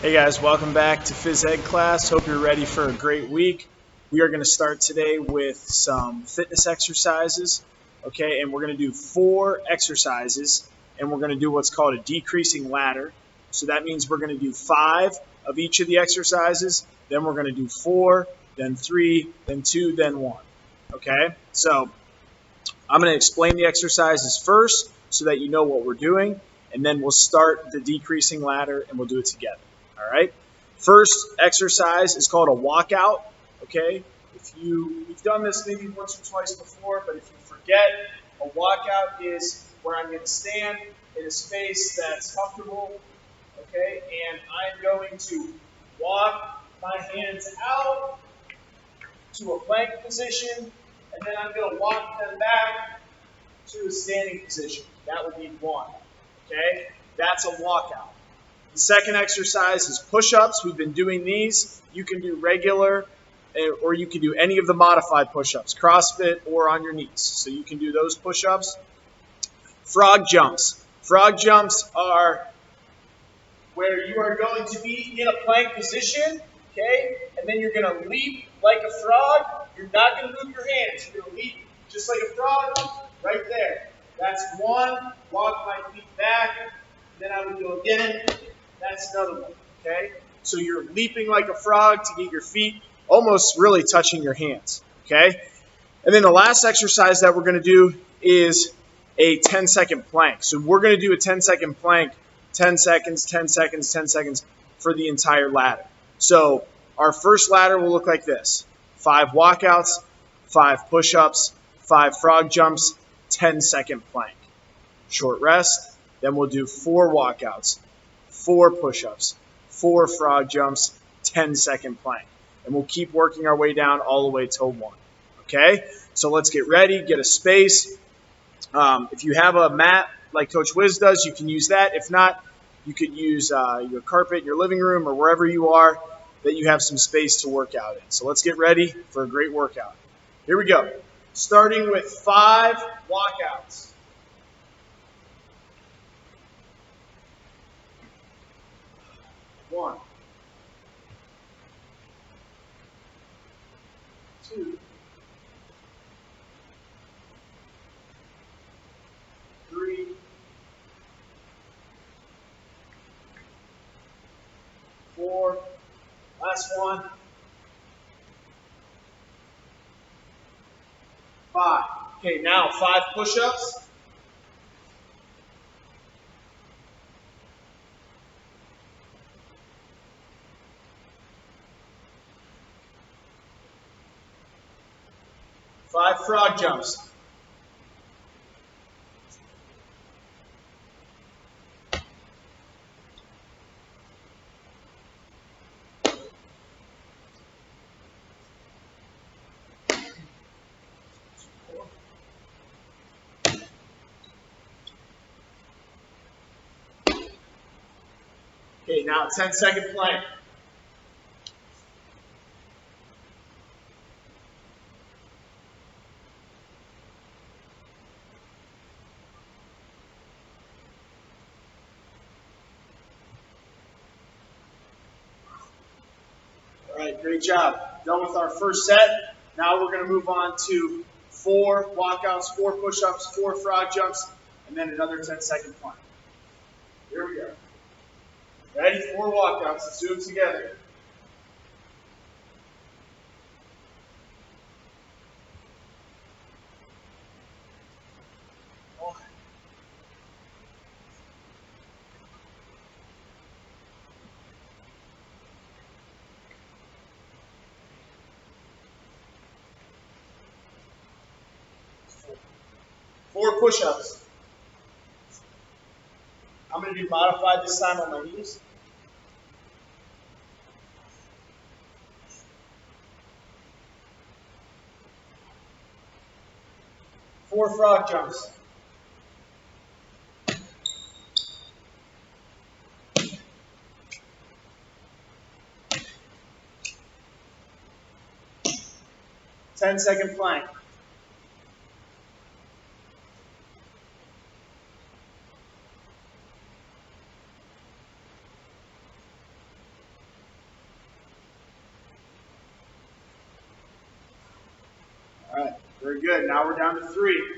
Hey guys, welcome back to Phys Ed class. Hope you're ready for a great week. We are going to start today with some fitness exercises, okay? And we're going to do 4 exercises, and we're going to do what's called a decreasing ladder. So that means we're going to do 5 of each of the exercises, then we're going to do 4, then 3, then 2, then 1, okay? So I'm going to explain the exercises first so that you know what we're doing, and then we'll start the decreasing ladder and we'll do it together. All right. First exercise is called a walkout. Okay. If you've done this maybe once or twice before, but if you forget, a walkout is where I'm going to stand in a space that's comfortable. Okay. And I'm going to walk my hands out to a plank position, and then I'm going to walk them back to a standing position. That would be 1. Okay. That's a walkout. The second exercise is push-ups. We've been doing these. You can do regular or you can do any of the modified push-ups, CrossFit or on your knees. So you can do those push-ups. Frog jumps. Frog jumps are where you are going to be in a plank position, okay? And then you're going to leap like a frog. You're not going to move your hands. You're going to leap just like a frog right there. That's 1. Walk my feet back. Then I would go again. That's another one, okay? So you're leaping like a frog to get your feet almost really touching your hands, okay? And then the last exercise that we're going to do is a 10-second plank. So we're going to do a 10-second plank, 10 seconds, 10 seconds, 10 seconds for the entire ladder. So our first ladder will look like this. 5 walkouts, 5 push-ups, 5 frog jumps, 10-second plank. Short rest, then we'll do 4 walkouts, 4 push-ups, 4 frog jumps, 10-second plank. And we'll keep working our way down all the way till 1. Okay? So let's get ready, get a space. If you have a mat like Coach Wiz does, you can use that. If not, you could use your carpet in your living room or wherever you are that you have some space to work out in. So let's get ready for a great workout. Here we go. Starting with 5 walkouts. 1, 2, 3, 4, last one, 5. Okay, now 5 push-ups. 5 frog jumps. 4. Okay, now 10-second plank. 'All right, great job. Done with our first set. Now we're going to move on to 4 walkouts, 4 push-ups, 4 frog jumps, and then another 10-second plank. Here we go. Ready? 4 walkouts. Let's do them together. 1, 4 push-ups. I'm going to do modified this time on my knees. 4 frog jumps. 10-second plank. right, very good. Now we're down to 3.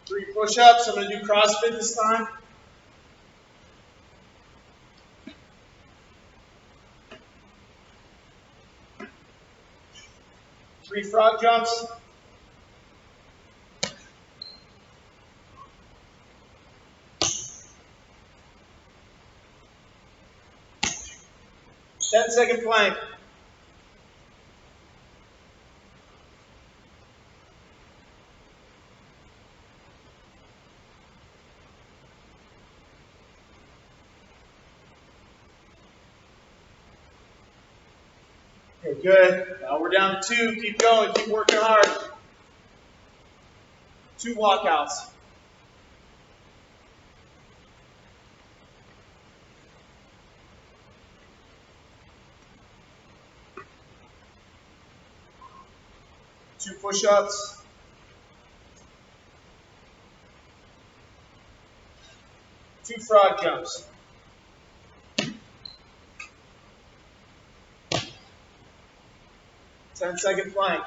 Three push-ups. I'm going to do CrossFit this time. 3 frog jumps. 10-second plank. Okay, good. Now we're down to 2. Keep going. Keep working hard. 2 walkouts. Two push-ups. 2 frog jumps. 10-second plank.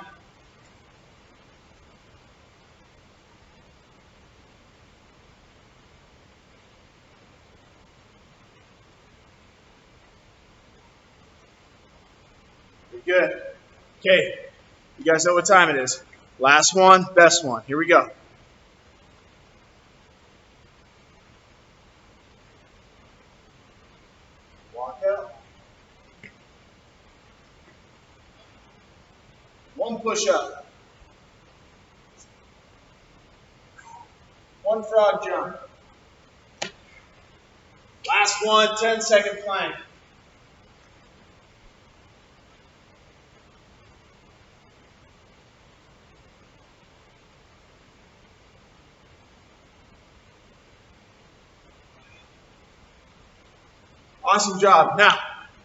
Very good. Okay, you guys know what time it is. Last one, best one. Here we go. Walk out. 1 push-up. 1 frog jump. Last one, 10-second plank. Awesome job. Now,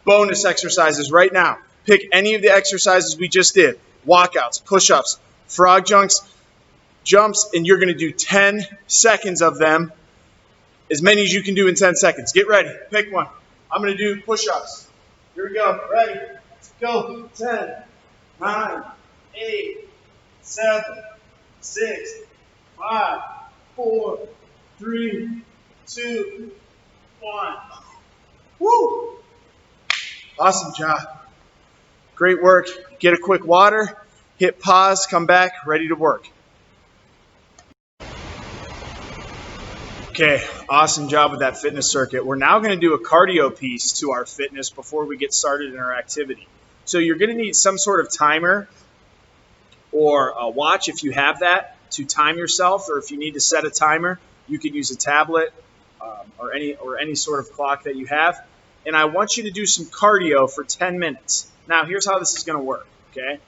bonus exercises right now. Pick any of the exercises we just did. Walkouts, push-ups, frog jumps, and you're going to do 10 seconds of them, as many as you can do in 10 seconds. Get ready. Pick one. I'm going to do push-ups. Here we go. Ready? Let's go. 10, 9, 8, 7, 6, 5, 4, 3, 2, 1. Woo! Awesome job. Great work. Get a quick water, hit pause, come back, ready to work. Okay, awesome job with that fitness circuit. We're now going to do a cardio piece to our fitness before we get started in our activity. So you're going to need some sort of timer or a watch if you have that to time yourself, or if you need to set a timer, you could use a tablet or any sort of clock that you have. And I want you to do some cardio for 10 minutes. Now, here's how this is going to work, okay?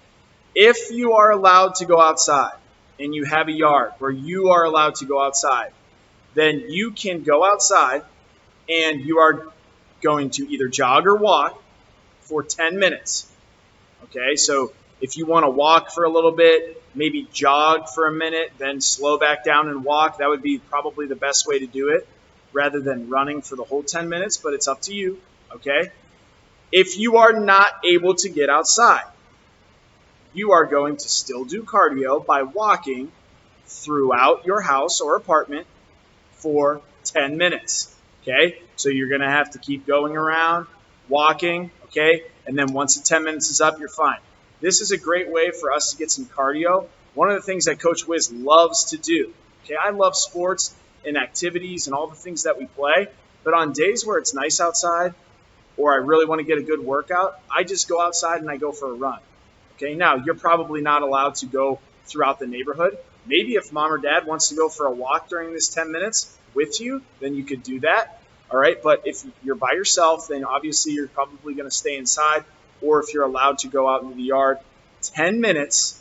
If you are allowed to go outside and you have a yard where you are allowed to go outside, then you can go outside and you are going to either jog or walk for 10 minutes, okay? So if you want to walk for a little bit, maybe jog for a minute, then slow back down and walk, that would be probably the best way to do it, rather than running for the whole 10 minutes, but it's up to you, okay? If you are not able to get outside, you are going to still do cardio by walking throughout your house or apartment for 10 minutes, okay? So you're going to have to keep going around, walking, okay? And then once the 10 minutes is up, you're fine. This is a great way for us to get some cardio. One of the things that Coach Wiz loves to do, okay? I love sports and activities and all the things that we play, but on days where it's nice outside or I really want to get a good workout, I just go outside and I go for a run. Okay, now you're probably not allowed to go throughout the neighborhood. Maybe if mom or dad wants to go for a walk during this 10 minutes with you, then you could do that. All right, but if you're by yourself, then obviously you're probably going to stay inside, or if you're allowed to go out into the yard, 10 minutes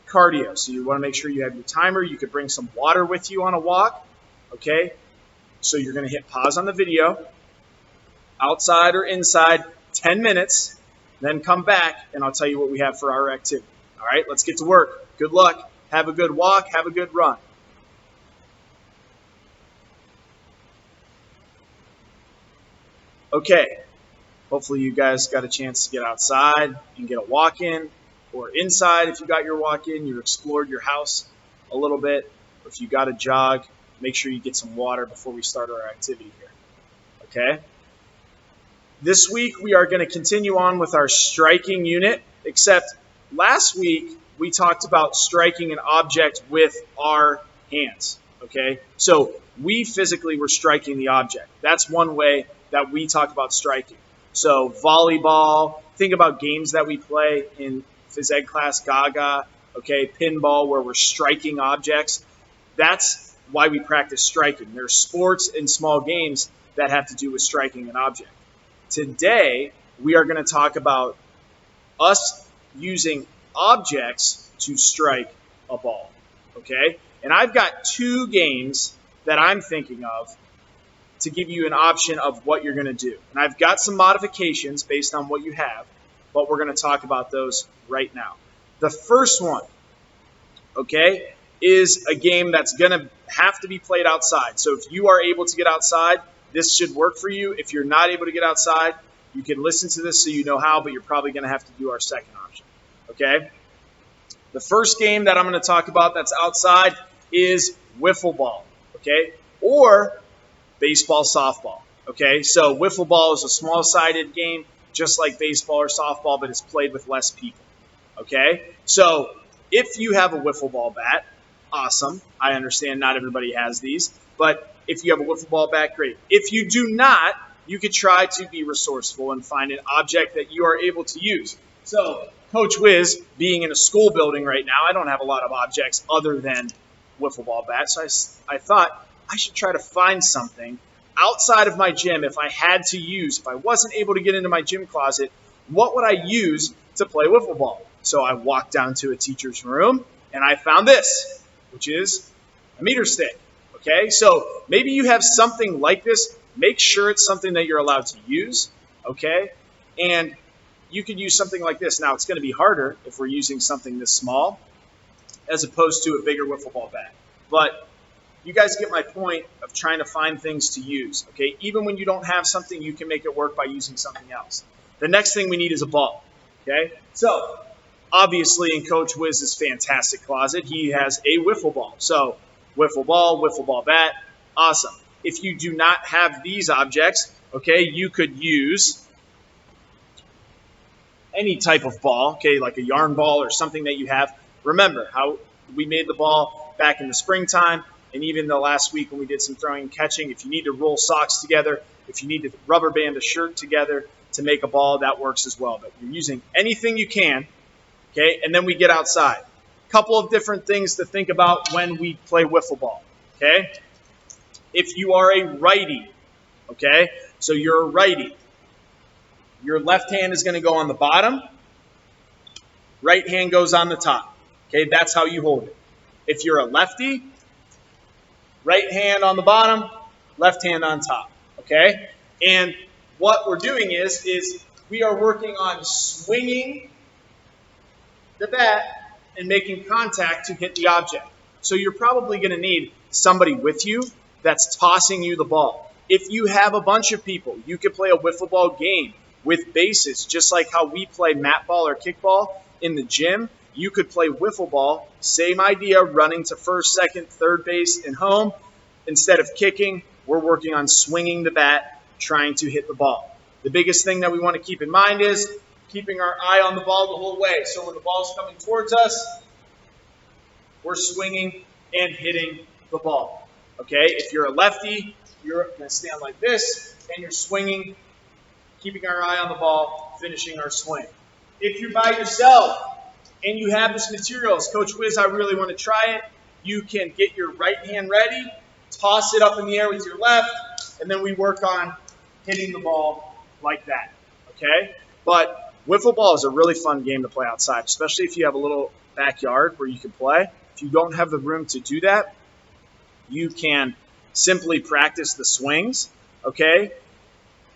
cardio. So you want to make sure you have your timer. You could bring some water with you on a walk. Okay, so you're going to hit pause on the video. outside or inside, 10 minutes, then come back, and I'll tell you what we have for our activity. All right, let's get to work. Good luck. Have a good walk. Have a good run. Okay, hopefully you guys got a chance to get outside and get a walk in, or inside if you got your walk in, you explored your house a little bit. Or if you got a jog, make sure you get some water before we start our activity here. Okay? This week we are going to continue on with our striking unit, except last week we talked about striking an object with our hands. Okay? So we physically were striking the object. That's one way that we talk about striking. So volleyball, think about games that we play in phys ed class, Gaga, okay, pinball, where we're striking objects. That's why we practice striking. There's sports and small games that have to do with striking an object. Today, we are going to talk about us using objects to strike a ball, okay? And I've got 2 games that I'm thinking of to give you an option of what you're going to do. And I've got some modifications based on what you have, but we're going to talk about those right now. The first one, okay, is a game that's going to have to be played outside. So if you are able to get outside, this should work for you. If you're not able to get outside, you can listen to this so you know how, but you're probably going to have to do our second option, okay? The first game that I'm going to talk about that's outside is wiffle ball, okay, or baseball, softball, okay? So wiffle ball is a small-sided game, just like baseball or softball, but it's played with less people, okay? So if you have a wiffle ball bat, awesome. I understand not everybody has these, but if you have a wiffle ball bat, great. If you do not, you could try to be resourceful and find an object that you are able to use. So Coach Wiz, being in a school building right now, I don't have a lot of objects other than wiffle ball bats, so I thought I should try to find something outside of my gym if I had to use, if I wasn't able to get into my gym closet, what would I use to play wiffle ball? So I walked down to a teacher's room and I found this, which is a meter stick, okay? So maybe you have something like this. Make sure it's something that you're allowed to use, okay? And you could use something like this. Now, it's going to be harder if we're using something this small as opposed to a bigger wiffle ball bat. But you guys get my point of trying to find things to use, okay? Even when you don't have something, you can make it work by using something else. The next thing we need is a ball, okay? So obviously in Coach Wiz's fantastic closet, he has a wiffle ball. So wiffle ball bat, awesome. If you do not have these objects, okay, you could use any type of ball, okay, like a yarn ball or something that you have. Remember how we made the ball back in the springtime, and even the last week when we did some throwing and catching. If you need to roll socks together, if you need to rubber band a shirt together to make a ball, that works as well. But you're using anything you can, okay, and then we get outside. A couple of different things to think about when we play wiffle ball, okay? If you are a righty, okay, so you're a righty, your left hand is going to go on the bottom, right hand goes on the top, okay? That's how you hold it. If you're a lefty, right hand on the bottom, left hand on top, okay? And what we're doing is we are working on swinging the bat and making contact to hit the object. So you're probably going to need somebody with you that's tossing you the ball. If you have a bunch of people, you could play a wiffle ball game with bases, just like how we play mat ball or kickball in the gym. You could play wiffle ball, same idea, running to first, second, third base, and home. Instead of kicking, we're working on swinging the bat, trying to hit the ball. The biggest thing that we want to keep in mind is keeping our eye on the ball the whole way. So when the ball's coming towards us, we're swinging and hitting the ball. Okay, if you're a lefty, you're going to stand like this, and you're swinging, keeping our eye on the ball, finishing our swing. If you're by yourself and you have this material, as Coach Wiz, I really want to try it, you can get your right hand ready, toss it up in the air with your left, and then we work on hitting the ball like that, okay? But wiffle ball is a really fun game to play outside, especially if you have a little backyard where you can play. If you don't have the room to do that, you can simply practice the swings, okay?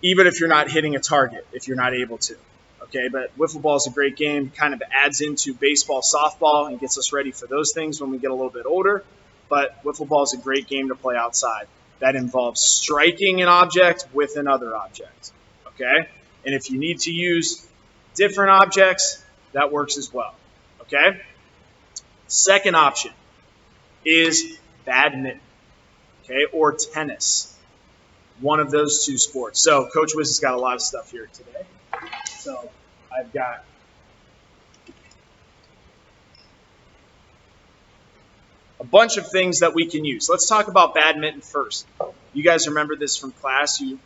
even if you're not hitting a target, if you're not able to. Okay, but wiffle ball is a great game, kind of adds into baseball, softball, and gets us ready for those things when we get a little bit older. But wiffle ball is a great game to play outside. That involves striking an object with another object. Okay, and if you need to use different objects, that works as well. Okay, second option is badminton, okay, or tennis. One of those two sports. So Coach Wiz has got a lot of stuff here today. So I've got a bunch of things that we can use. Let's talk about badminton first. You guys remember this from class, you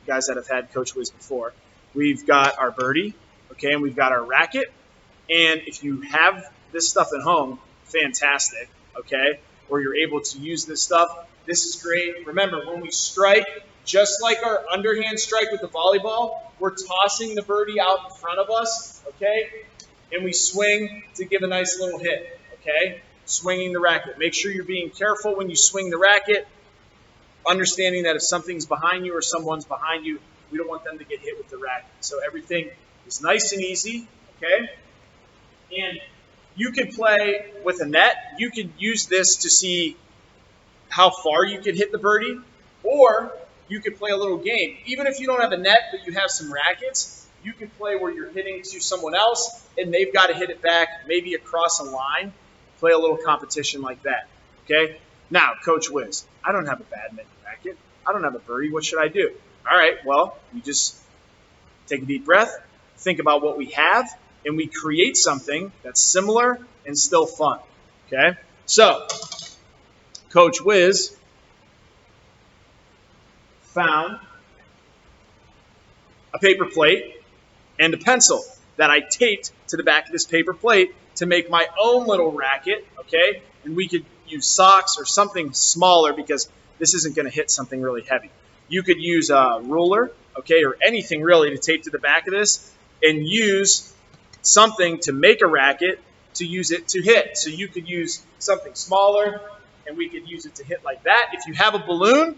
guys that have had Coach Wiz before. We've got our birdie, okay, and we've got our racket. And if you have this stuff at home, fantastic, okay, or you're able to use this stuff, this is great. Remember, when we strike, just like our underhand strike with the volleyball, we're tossing the birdie out in front of us, okay? And we swing to give a nice little hit, okay? Swinging the racket. Make sure you're being careful when you swing the racket, understanding that if something's behind you or someone's behind you, we don't want them to get hit with the racket. So everything is nice and easy, okay? And you can play with a net. You can use this to see how far you can hit the birdie, or you could play a little game. Even if you don't have a net, but you have some rackets, you can play where you're hitting to someone else, and they've got to hit it back, maybe across a line. Play a little competition like that, okay? Now, Coach Wiz, I don't have a badminton racket. I don't have a birdie. What should I do? All right, well, we just take a deep breath, think about what we have, and we create something that's similar and still fun, okay? So, Coach Wiz found a paper plate and a pencil that I taped to the back of this paper plate to make my own little racket, okay? And we could use socks or something smaller because this isn't going to hit something really heavy. You could use a ruler, okay, or anything really to tape to the back of this and use something to make a racket to use it to hit. So you could use something smaller and we could use it to hit like that. If you have a balloon,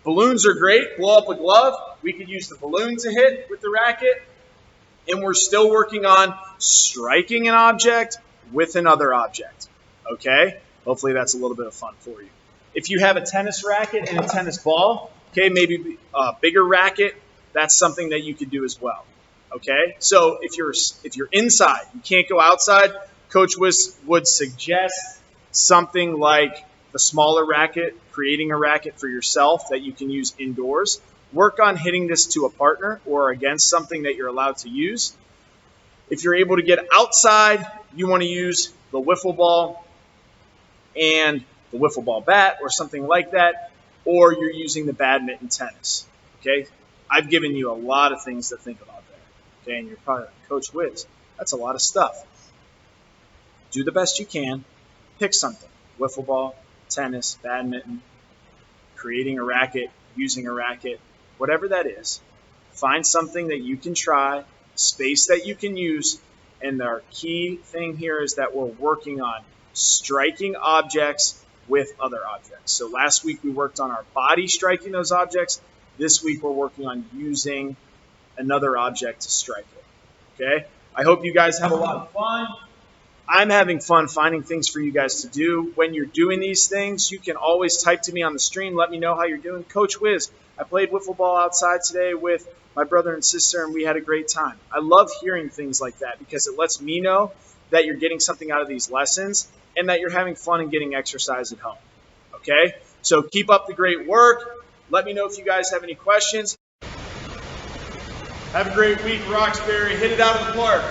balloons are great. Blow up a glove. We could use the balloon to hit with the racket. And we're still working on striking an object with another object. Okay? Hopefully that's a little bit of fun for you. If you have a tennis racket and a tennis ball, okay, maybe a bigger racket, that's something that you could do as well. Okay? So if you're inside, you can't go outside, Coach Wiz would suggest something like the smaller racket, creating a racket for yourself that you can use indoors. Work on hitting this to a partner or against something that you're allowed to use. If you're able to get outside, you want to use the wiffle ball and the wiffle ball bat or something like that, or you're using the badminton tennis. Okay? I've given you a lot of things to think about there. Okay? And you're probably like, Coach Wiz, that's a lot of stuff. Do the best you can. Pick something. Wiffle ball, tennis, badminton, creating a racket, using a racket, whatever that is. Find something that you can try, space that you can use, and our key thing here is that we're working on striking objects with other objects. So last week we worked on our body striking those objects. This week we're working on using another object to strike it. Okay? I hope you guys have a lot of fun. I'm having fun finding things for you guys to do. When you're doing these things, you can always type to me on the stream. Let me know how you're doing. Coach Wiz, I played wiffle ball outside today with my brother and sister, and we had a great time. I love hearing things like that because it lets me know that you're getting something out of these lessons and that you're having fun and getting exercise at home. Okay? So keep up the great work. Let me know if you guys have any questions. Have a great week, Roxbury. Hit it out of the park.